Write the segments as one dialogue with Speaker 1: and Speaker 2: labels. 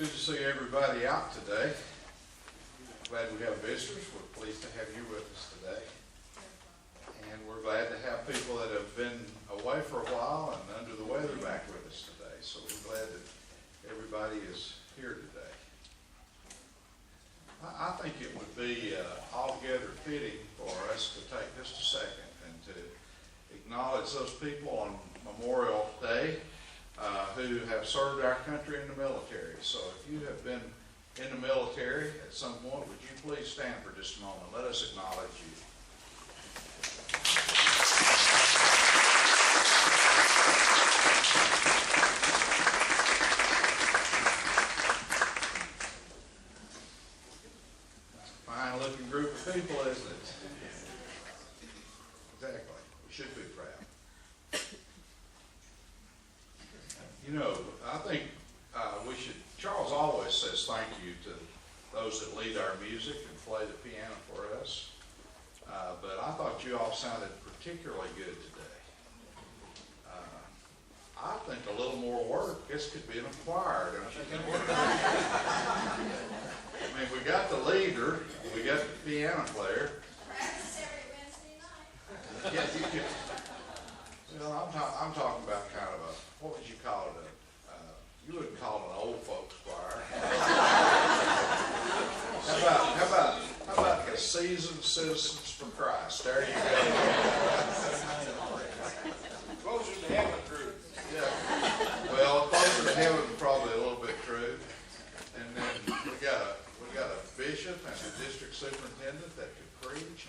Speaker 1: Good to see everybody out today. Glad we have visitors. We're pleased to have you with us today. And we're glad to have people that have been away for a while and under the weather back with us today. So we're glad that everybody is here today. I think it would be altogether fitting for us to take just a second and to acknowledge those people on Memorial Day who have served our country in the military. So if you have been in the military at some point, would you please stand for just a moment? Let us acknowledge you. That's a fine-looking group of people, isn't it? Exactly. We should be proud. You know, I think we should, Charles always says thank you to those that lead our music and play the piano for us. But I thought you all sounded particularly good today. I think a little more work, this could be in a choir, don't you think? I mean, we got the leader, we got the piano player.
Speaker 2: Practice every Wednesday night.
Speaker 1: Yeah, you could. Well, I'm talking about kind of a, what would you call it? You wouldn't call it an old folks choir. How about the seasoned citizens for Christ? There you go.
Speaker 3: Closer to heaven, true.
Speaker 1: Yeah. Well, closer to heaven, probably a little bit true. And then we got a bishop and a district superintendent that could preach.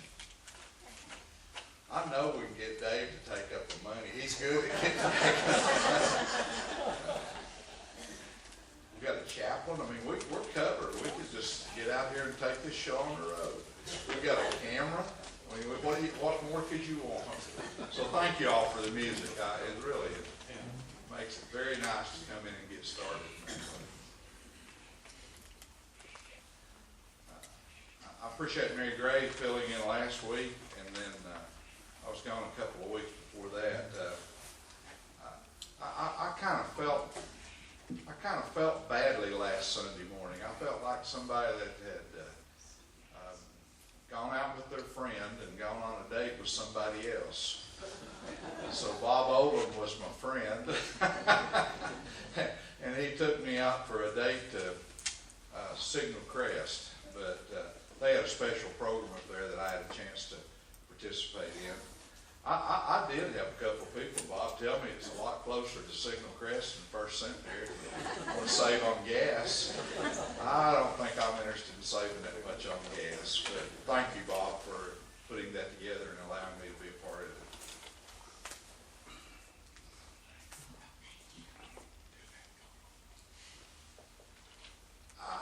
Speaker 1: I know we can get Dave to take up the money. He's good at getting taking up the money. We got a chaplain. I mean, we're covered. We could just get out here and take this show on the road. We got a camera. I mean, what more could you want? So thank you all for the music. It really makes it very nice to come in and get started. I appreciate Mary Gray filling in last week, and then I was gone a couple of weeks before that. I kind of felt badly last Sunday morning. I felt like somebody that had gone out with their friend and gone on a date with somebody else. So Bob Oldham was my friend, and he took me out for a date to Signal Crest. But they had a special program up there that I had a chance to participate in. I did have a couple of people, Bob, tell me it's a lot closer to Signal Crest than First-Centenary. I want to save on gas. I don't think I'm interested in saving that much on gas. But thank you, Bob, for putting that together and allowing me to be a part of it.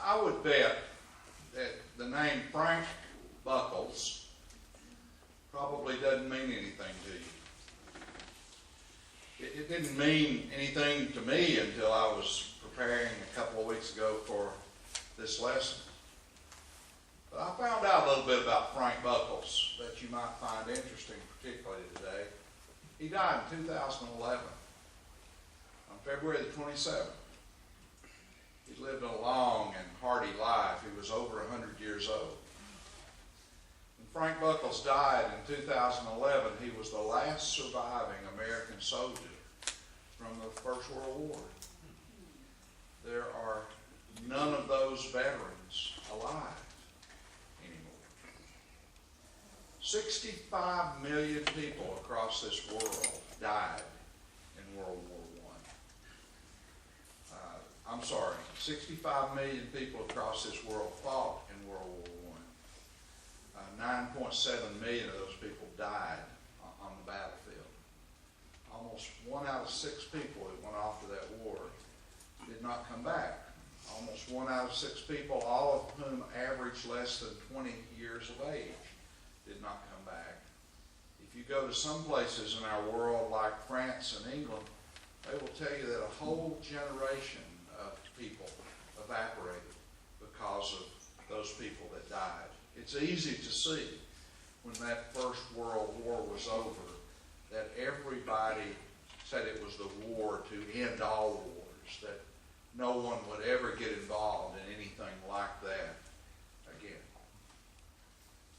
Speaker 1: I would bet that the name Frank Buckles probably doesn't mean anything to you. It didn't mean anything to me until I was preparing a couple of weeks ago for this lesson. But I found out a little bit about Frank Buckles that you might find interesting, particularly today. He died in 2011, on February the 27th. He lived a long and hearty life. He was over 100 years old. Frank Buckles died in 2011. He was the last surviving American soldier from the First World War. There are none of those veterans alive anymore. 65 million people across this world died in World War I. 65 million people across this world fought in World War I. 9.7 million of those people died on the battlefield. Almost 1 out of 6 people that went off to that war did not come back. Almost 1 out of 6 people, all of whom averaged less than 20 years of age, did not come back. If you go to some places in our world like France and England, they will tell you that a whole generation of people evaporated because of those people that died. It's easy to see when that First World War was over that everybody said it was the war to end all wars, that no one would ever get involved in anything like that again.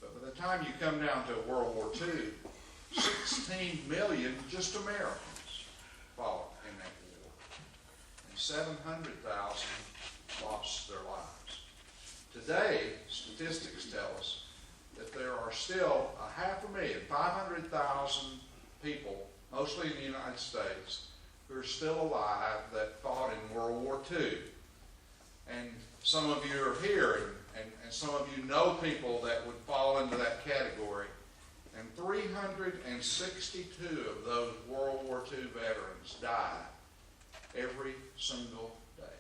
Speaker 1: But by the time you come down to World War II, 16 million just Americans fought in that war, and 700,000 lost their lives. Today, statistics tell us that there are still 500,000 people, mostly in the United States, who are still alive that fought in World War II. And some of you are here, and some of you know people that would fall into that category. And 362 of those World War II veterans die every single day.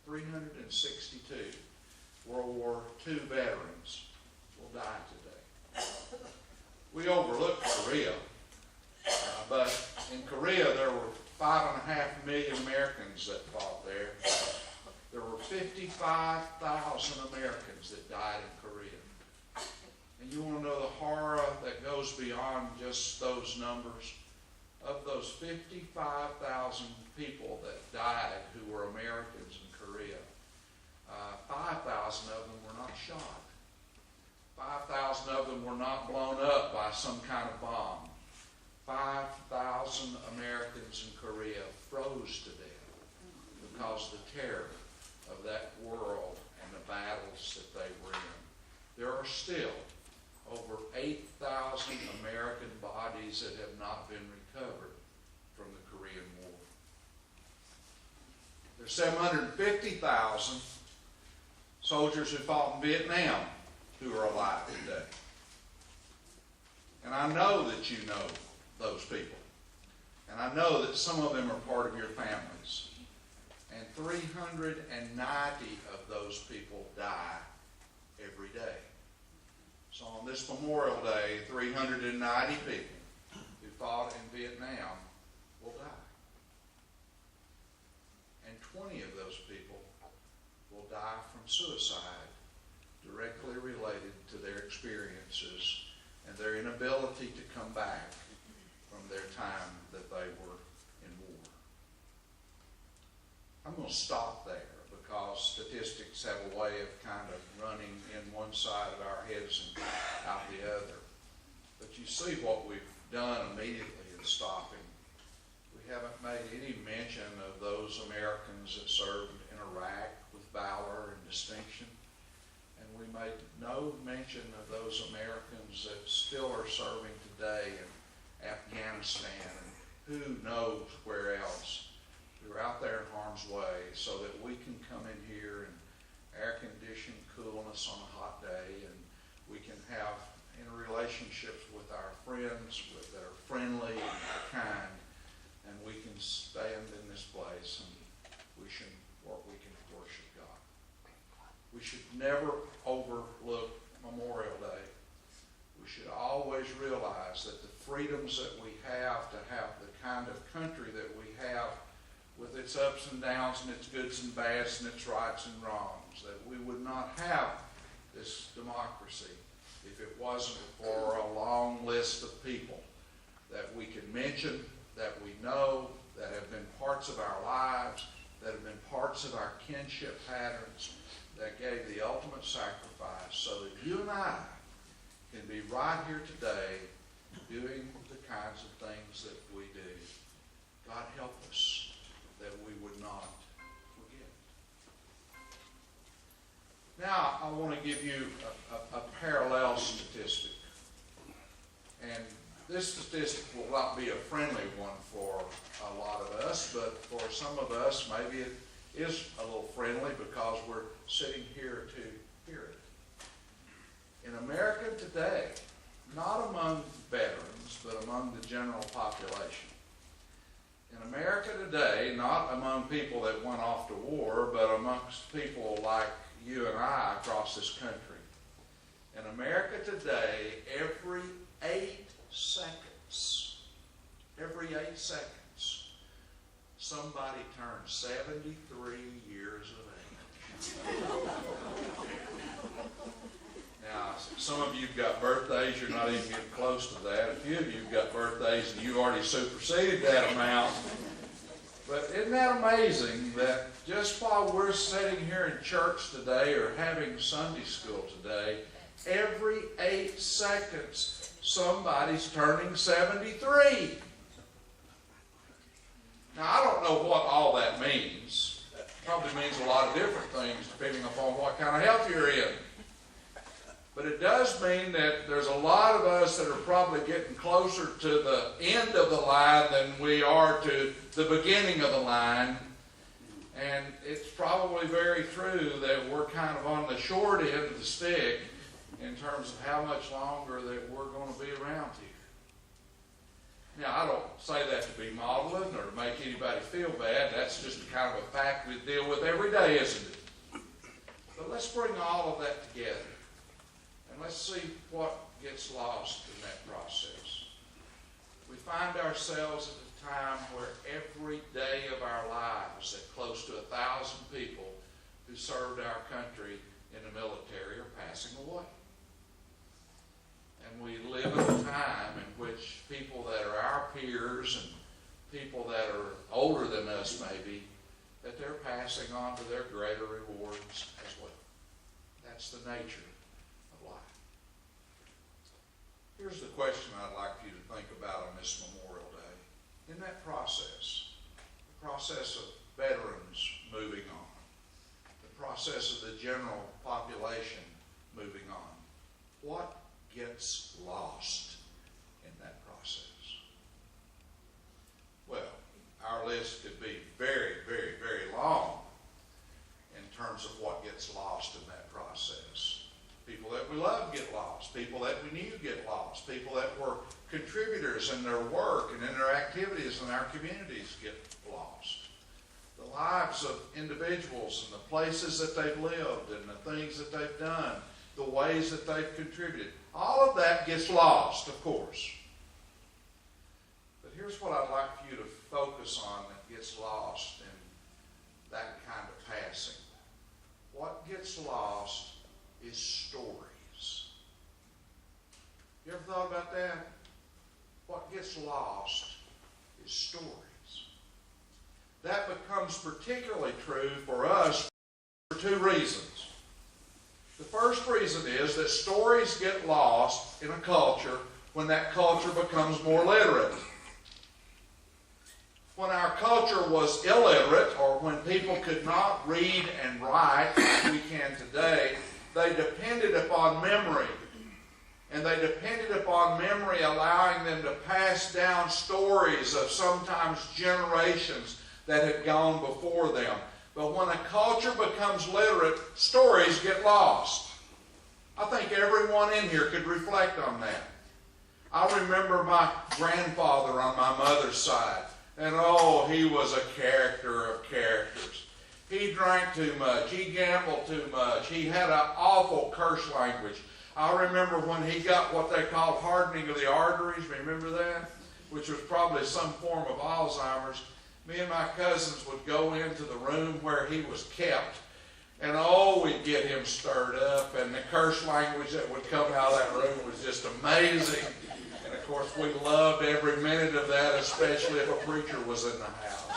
Speaker 1: 362 World War II veterans will die today. We overlook Korea, but in Korea there were 5.5 million Americans that fought there. There were 55,000 Americans that died in Korea. And you want to know the horror that goes beyond just those numbers? Of those 55,000 people that died who were Americans in Korea, 5,000 of them were not shot. 5,000 of them were not blown up by some kind of bomb. 5,000 Americans in Korea froze to death because of the terror of that world and the battles that they were in. There are still over 8,000 American bodies that have not been recovered from the Korean War. There's 750,000 soldiers who fought in Vietnam who are alive today. And I know that you know those people. And I know that some of them are part of your families. And 390 of those people die every day. So on this Memorial Day, 390 people who fought in Vietnam will die. And 20 of those people will die from suicide, directly related to their experiences and their inability to come back from their time that they were in war. I'm going to stop there because statistics have a way of kind of running in one side of our heads and out the other. But you see what we've done immediately in stopping. We haven't made any mention of those Americans that served in Iraq with valor and distinction. And we made no mention of those Americans that still are serving today in Afghanistan and who knows where else, who are out there in harm's way, so that we can come in here and air-conditioned coolness on a hot day, and we can have relationships with our friends that are friendly and kind, and we can stand in this place and we can worship God. We should never overlook Memorial Day. We should always realize that the freedoms that we have to have the kind of country that we have, with its ups and downs and its goods and bads and its rights and wrongs, that we would not have this democracy if it wasn't for a long list of people that we could mention, that we know, that have been parts of our lives, that have been parts of our kinship patterns, that gave the ultimate sacrifice so that you and I can be right here today doing the kinds of things that we do. God help us that we would not forget. Now, I want to give you a parallel statistic. And this statistic will not be a friendly one for a lot of us, but for some of us, maybe it is a little friendly because we're sitting here to hear it. In America today, not among veterans, but among the general population. In America today, not among people that went off to war, but amongst people like you and I across this country. In America today, every 8 seconds, somebody turns 73 years of age. Now, some of you have got birthdays, you're not even getting close to that. A few of you have got birthdays and you've already superseded that amount. But isn't that amazing that just while we're sitting here in church today or having Sunday school today, every 8 seconds somebody's turning 73. Now, I don't know what all that means. It probably means a lot of different things depending upon what kind of health you're in. But it does mean that there's a lot of us that are probably getting closer to the end of the line than we are to the beginning of the line. And it's probably very true that we're kind of on the short end of the stick in terms of how much longer that we're going to be around here. Now, I don't say that to be maudlin or to make anybody feel bad. That's just kind of a fact we deal with every day, isn't it? But let's bring all of that together. And let's see what gets lost in that process. We find ourselves at a time where every day of our lives that close to 1,000 people who served our country in the military are passing away. And we live in a time in which people that are our peers and people that are older than us maybe, that they're passing on to their greater rewards as well. That's the nature of life. Here's the question I'd like you to think about on this Memorial Day. In that process, the process of veterans moving on, the process of the general population moving on, what gets lost in that process? Well, our list could be very, very, very long in terms of what gets lost in that process. People that we love get lost. People that we knew get lost. People that were contributors in their work and in their activities in our communities get lost. The lives of individuals and the places that they've lived and the things that they've done, the ways that they've contributed. All of that gets lost, of course. But here's what I'd like for you to focus on that gets lost in that kind of passing. What gets lost is stories. You ever thought about that? What gets lost is stories. That becomes particularly true for us for 2 reasons. The first reason is that stories get lost in a culture when that culture becomes more literate. When our culture was illiterate, or when people could not read and write like we can today, they depended upon memory. And they depended upon memory allowing them to pass down stories of sometimes generations that had gone before them. But when a culture becomes literate, stories get lost. I think everyone in here could reflect on that. I remember my grandfather on my mother's side. And oh, he was a character of characters. He drank too much. He gambled too much. He had an awful curse language. I remember when he got what they called hardening of the arteries. Remember that? Which was probably some form of Alzheimer's. Me and my cousins would go into the room where he was kept, and oh, we'd get him stirred up, and the curse language that would come out of that room was just amazing. And of course, we loved every minute of that, especially if a preacher was in the house.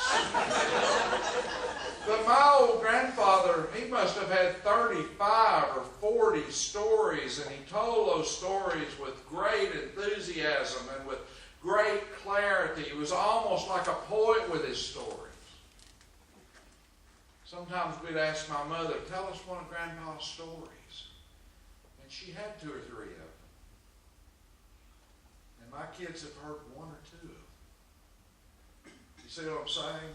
Speaker 1: But my old grandfather, he must have had 35 or 40 stories, and he told those stories with great enthusiasm and with great clarity. He was almost like a poet with his stories. Sometimes we'd ask my mother, tell us one of Grandpa's stories. And she had 2 or 3 of them. And my kids have heard 1 or 2 of them. You see what I'm saying?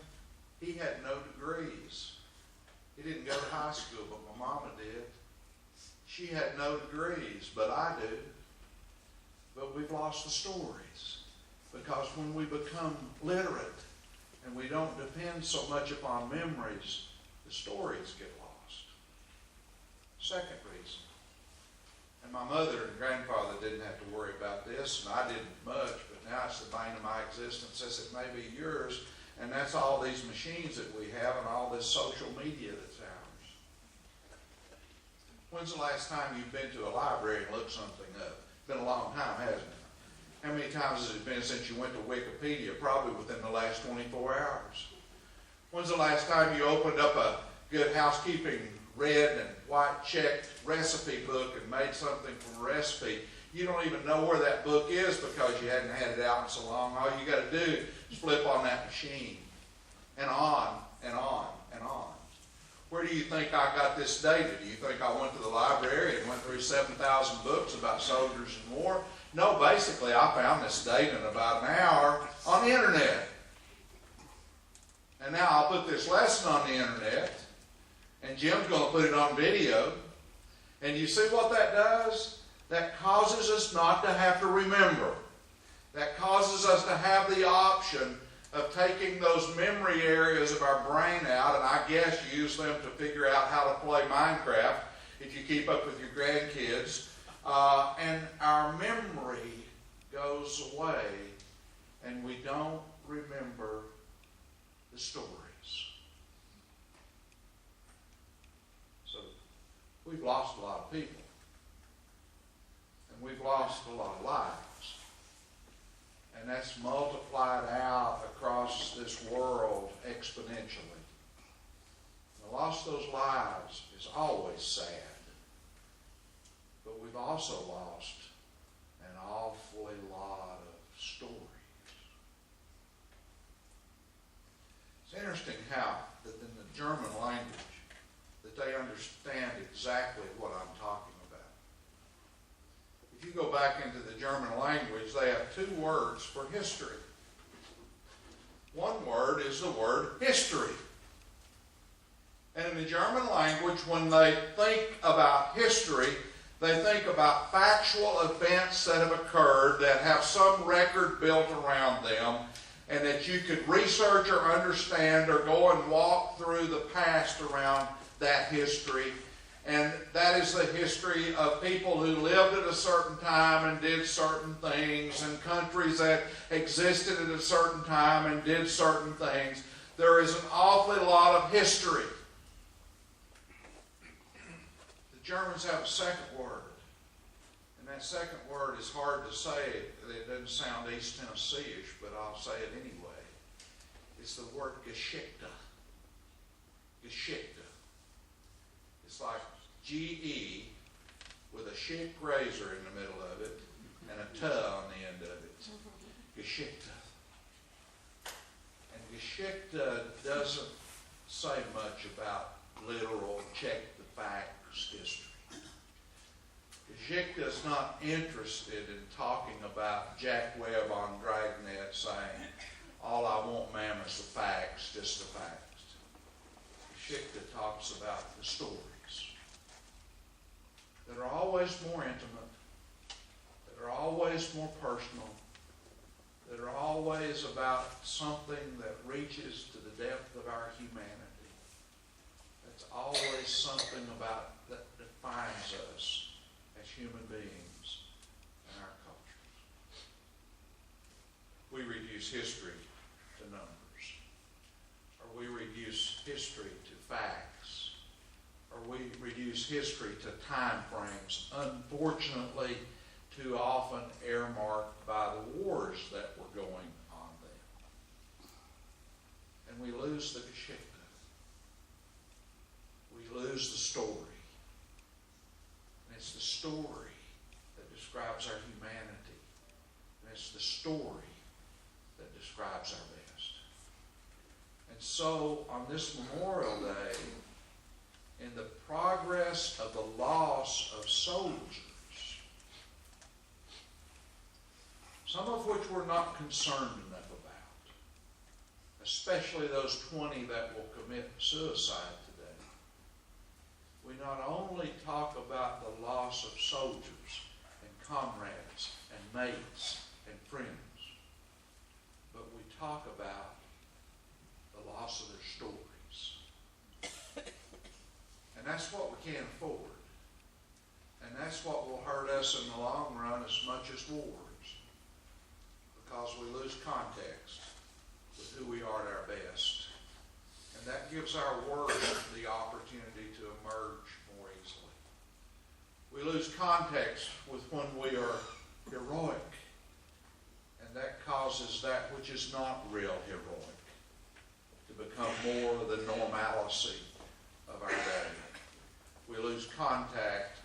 Speaker 1: He had no degrees. He didn't go to high school, but my mama did. She had no degrees, but I do. But we've lost the stories. Because when we become literate and we don't depend so much upon memories, the stories get lost. Second reason. And my mother and grandfather didn't have to worry about this, and I didn't much, but now it's the bane of my existence as it may be yours, and that's all these machines that we have and all this social media that's ours. When's the last time you've been to a library and looked something up? It's been a long time, hasn't it? How many times has it been since you went to Wikipedia? Probably within the last 24 hours. When's the last time you opened up a Good Housekeeping red and white checked recipe book and made something from a recipe? You don't even know where that book is because you hadn't had it out in so long. All you got to do is flip on that machine, and on and on and on. Where do you think I got this data? Do you think I went to the library and went through 7,000 books about soldiers and war? No, basically I found this data in about an hour on the internet. And now I'll put this lesson on the internet, and Jim's going to put it on video. And you see what that does? That causes us not to have to remember. That causes us to have the option of taking those memory areas of our brain out, and I guess use them to figure out how to play Minecraft if you keep up with your grandkids. And our memory goes away, and we don't remember the stories. So we've lost a lot of people. And we've lost a lot of lives. And that's multiplied out across this world exponentially. The loss of those lives is always sad. But we've also lost an awfully lot of stories. It's interesting how that in the German language that they understand exactly what I'm talking about. If you go back into the German language, they have two words for history. One word is the word history. And in the German language, when they think about history, they think about factual events that have occurred that have some record built around them, and that you could research or understand or go and walk through the past around that history. And that is the history of people who lived at a certain time and did certain things, and countries that existed at a certain time and did certain things. There is an awfully lot of history. The Germans have a second word. And that second word is hard to say. It doesn't sound East Tennessee-ish, but I'll say it anyway. It's the word Geschichte. Geschichte. It's like G-E with a schick razor in the middle of it and a T on the end of it. Geschichte. And Geschichte doesn't say much about literal, check the facts history. Geschichte is not interested in talking about Jack Webb on Dragnet saying, all I want, ma'am, is the facts, just the facts. Geschichte talks about the stories that are always more intimate, that are always more personal, that are always about something that reaches to the depth of our humanity. That's always something about that defines us as human beings in our cultures. We reduce history to numbers, or we reduce history to facts, or we reduce history to time frames, unfortunately too often earmarked by the wars that were going on then. And we lose the Geschichte. We lose the story. And it's the story that describes our humanity. And it's the story that describes our best. And so, on this Memorial Day, in the progress of the loss of soldiers, some of which we're not concerned enough about, especially those 20 that will commit suicide today, we not only talk about the loss of soldiers and comrades and mates and friends, but we talk about the loss of their stories. And that's what we can't afford. And that's what will hurt us in the long run as much as wars. Because we lose context with who we are at our best. And that gives our word the opportunity to emerge more easily. We lose context with when we are heroic. And that causes that which is not real heroic to become become more the normalcy of our day. We lose contact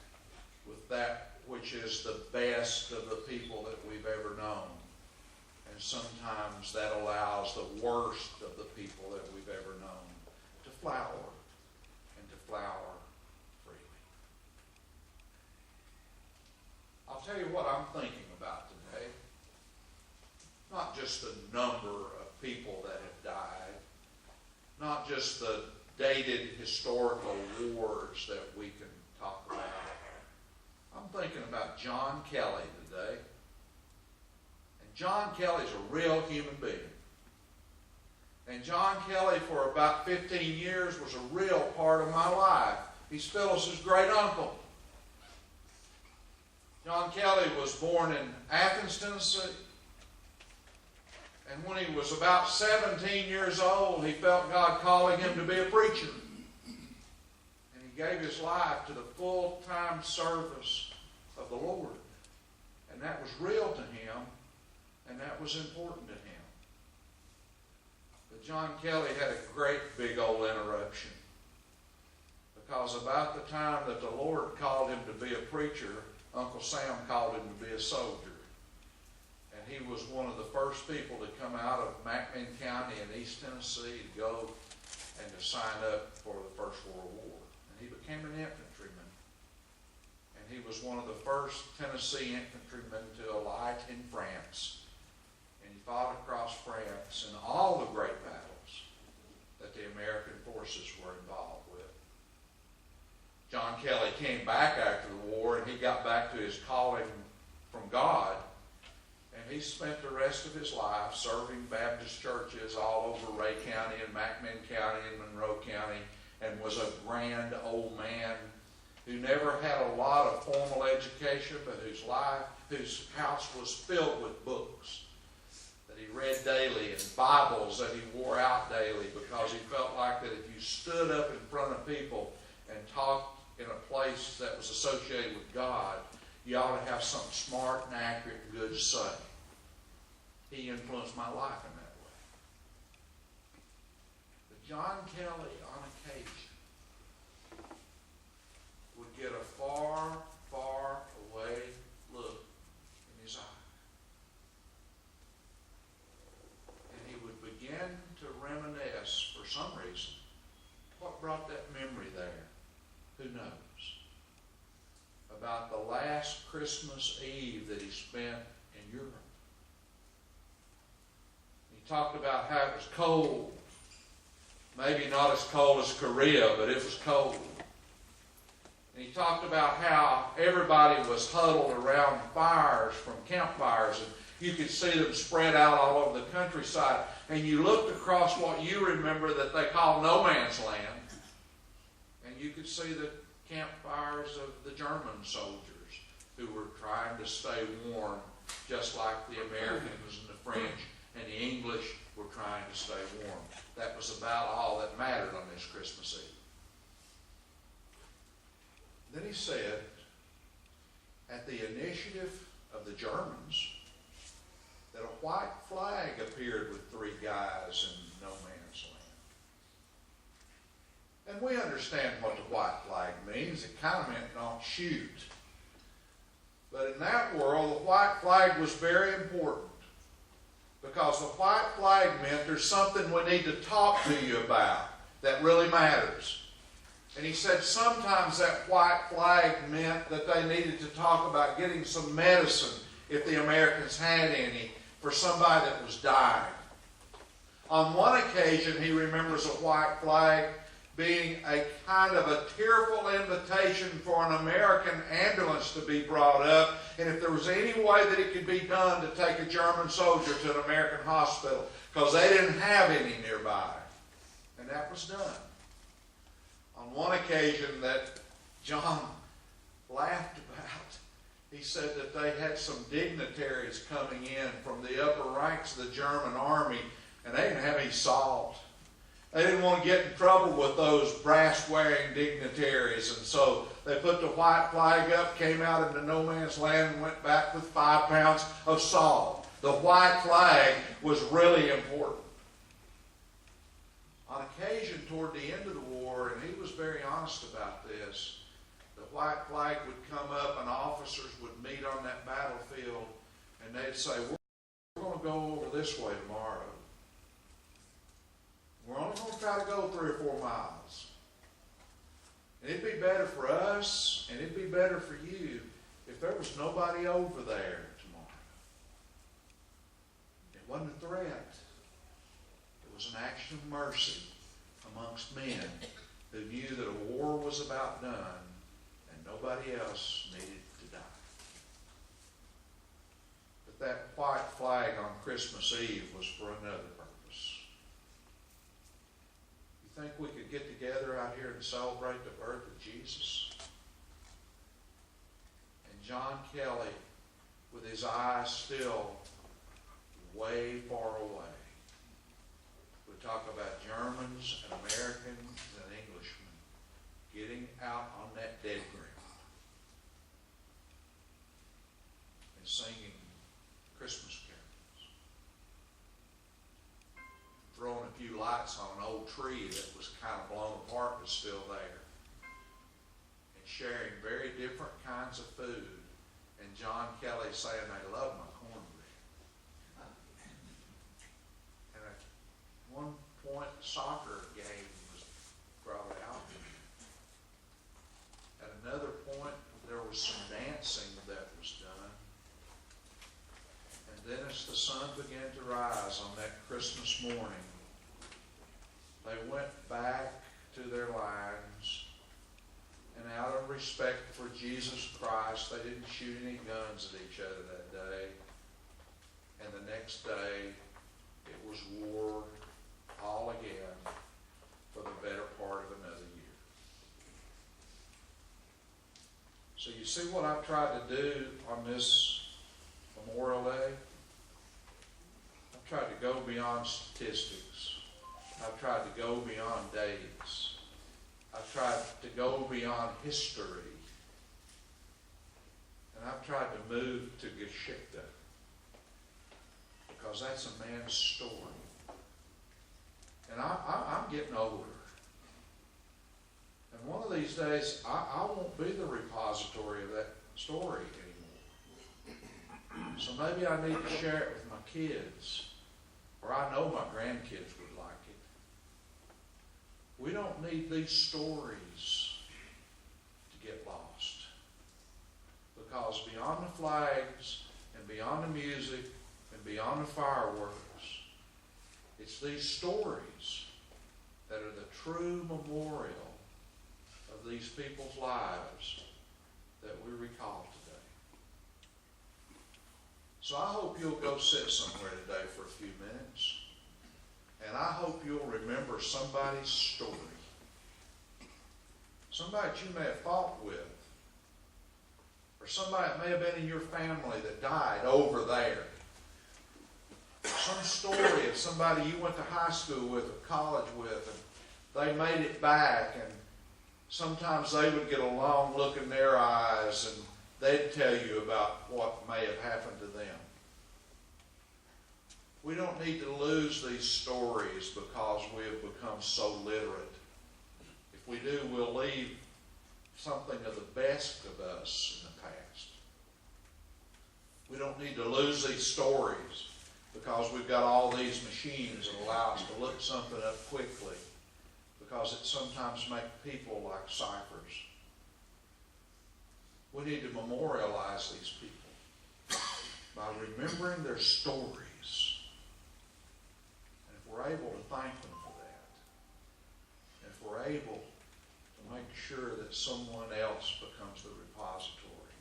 Speaker 1: with that which is the best of the people that we've ever known. And sometimes that allows the worst of the people that we've ever known to flower and to flower freely. I'll tell you what I'm thinking about today. Not just the number of people that have died, not just the dated historical wars that we can talk about. I'm thinking about John Kelly today. And John Kelly's a real human being. And John Kelly, for about 15 years, was a real part of my life. He's Phyllis's great uncle. John Kelly was born in Athens, Tennessee. And when he was about 17 years old, he felt God calling him to be a preacher. And he gave his life to the full-time service of the Lord. And that was real to him, and that was important to him. But John Kelly had a great big old interruption. Because about the time that the Lord called him to be a preacher, Uncle Sam called him to be a soldier. And he was one of the first people to come out of McMinn County in East Tennessee to go and to sign up for the First World War. And he became an infantryman. And he was one of the first Tennessee infantrymen to alight in France. And he fought across France in all the great battles that the American forces were involved with. John Kelly came back after the war, and he got back to his calling from God. And he spent the rest of his life serving Baptist churches all over Ray County and McMinn County and Monroe County, and was a grand old man who never had a lot of formal education, but whose house was filled with books that he read daily and Bibles that he wore out daily, because he felt like that if you stood up in front of people and talked in a place that was associated with God, you ought to have something smart and accurate and good to say. He influenced my life in that way. But John Kelly, on occasion, would get a far, far away look in his eye. And he would begin to reminisce, for some reason, what brought that memory there. Who knows? About the last Christmas Eve that he spent in Europe. He talked about how it was cold. Maybe not as cold as Korea, but it was cold. And he talked about how everybody was huddled around fires, from campfires, and you could see them spread out all over the countryside. And you looked across what you remember that they call no man's land. And you could see the campfires of the German soldiers who were trying to stay warm, just like the Americans and the French and the English were trying to stay warm. That was about all that mattered on this Christmas Eve. Then he said, at the initiative of the Germans, that a white flag appeared with three guys in no man's land. And we understand what the white flag means. It kind of meant don't shoot. But in that world, the white flag was very important. Because the white flag meant there's something we need to talk to you about that really matters. And he said sometimes that white flag meant that they needed to talk about getting some medicine, if the Americans had any, for somebody that was dying. On one occasion, he remembers a white flag being a kind of a tearful invitation for an American ambulance to be brought up, and if there was any way that it could be done to take a German soldier to an American hospital, because they didn't have any nearby. And that was done. On one occasion that John laughed about, he said that they had some dignitaries coming in from the upper ranks of the German army, and they didn't have any salt. They didn't want to get in trouble with those brass-wearing dignitaries, and so they put the white flag up, came out into no man's land, and went back with 5 pounds of salt. The white flag was really important. On even toward the end of the war, and he was very honest about this, the white flag would come up and officers would meet on that battlefield, and they'd say, we're going to go over this way tomorrow. We're only going to try to go 3 or 4 miles. And it'd be better for us, and it'd be better for you if there was nobody over there tomorrow. It wasn't a threat. It was an action of mercy amongst men who knew that a war was about done and nobody else needed to die. But that white flag on Christmas Eve was for another purpose. You think we could get together out here and celebrate the birth of Jesus? And John Kelly, with his eyes still way far away, would talk about Germans and Americans and Englishmen getting out on that dead ground and singing Christmas carols, throwing a few lights on an old tree that was kind of blown apart but still there, and sharing very different kinds of food, and John Kelly saying, they love my cornbread. And at one point, a soccer game was brought out. At another point, there was some dancing that was done. And then as the sun began to rise on that Christmas morning, they went back to their lines, and out of respect for Jesus Christ, they didn't shoot any guns at each other that day. And the next day, it was war all again for the better part of another year. So you see what I've tried to do on this Memorial Day? I've tried to go beyond statistics. I've tried to go beyond dates. I've tried to go beyond history. And I've tried to move to Geschichte, because that's a man's story. And I'm getting older. And one of these days, I won't be the repository of that story anymore. So maybe I need to share it with my kids, or I know my grandkids would like it. We don't need these stories to get lost. Because beyond the flags, and beyond the music, and beyond the fireworks, it's these stories that are the true memorial of these people's lives that we recall today. So I hope you'll go sit somewhere today for a few minutes, and I hope you'll remember somebody's story. Somebody that you may have fought with, or somebody that may have been in your family that died over there. Some story of somebody you went to high school with or college with, and they made it back, and sometimes they would get a long look in their eyes, and they'd tell you about what may have happened to them. We don't need to lose these stories because we have become so literate. If we do, we'll leave something of the best of us in the past. We don't need to lose these stories because we've got all these machines that allow us to look something up quickly, because it sometimes makes people like ciphers. We need to memorialize these people by remembering their stories. And if we're able to thank them for that, and if we're able to make sure that someone else becomes the repository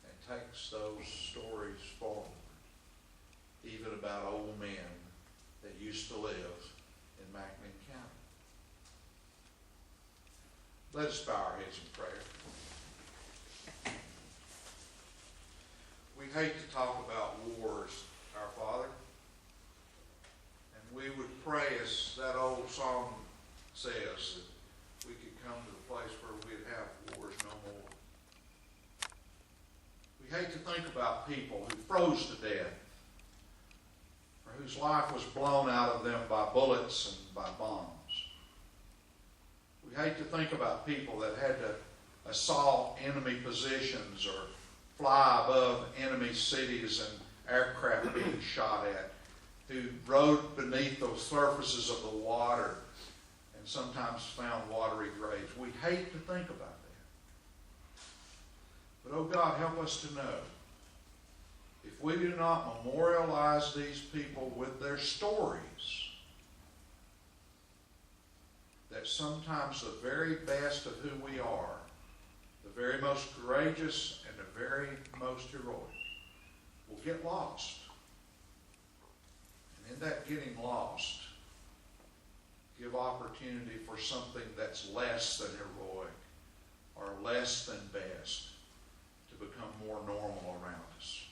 Speaker 1: and takes those stories forward, even about old men that used to live in McNeil County. Let us bow our heads in prayer. We hate to talk about wars, our Father, and we would pray, as that old song says, that we could come to the place where we'd have wars no more. We hate to think about people who froze to death, or whose life was blown out of them by bullets and by bombs. We hate to think about people that had to assault enemy positions or fly above enemy cities and aircraft being shot at, who rode beneath those surfaces of the water and sometimes found watery graves. We hate to think about that. But oh God, help us to know, if we do not memorialize these people with their stories, that sometimes the very best of who we are, the very most courageous and the very most heroic, will get lost. And in that getting lost, give opportunity for something that's less than heroic or less than best to become more normal around us.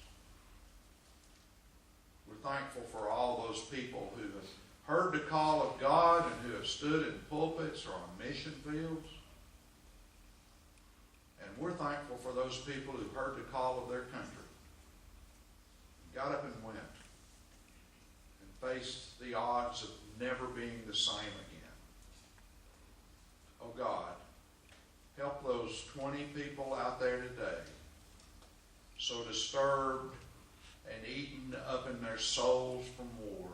Speaker 1: We're thankful for all those people who have heard the call of God and who have stood in pulpits or on mission fields. And we're thankful for those people who heard the call of their country, got up and went, and faced the odds of never being the same again. Oh God, help those 20 people out there today, so disturbed and eaten up in their souls from wars,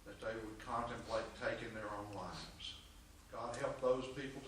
Speaker 1: that they would contemplate taking their own lives. God, help those people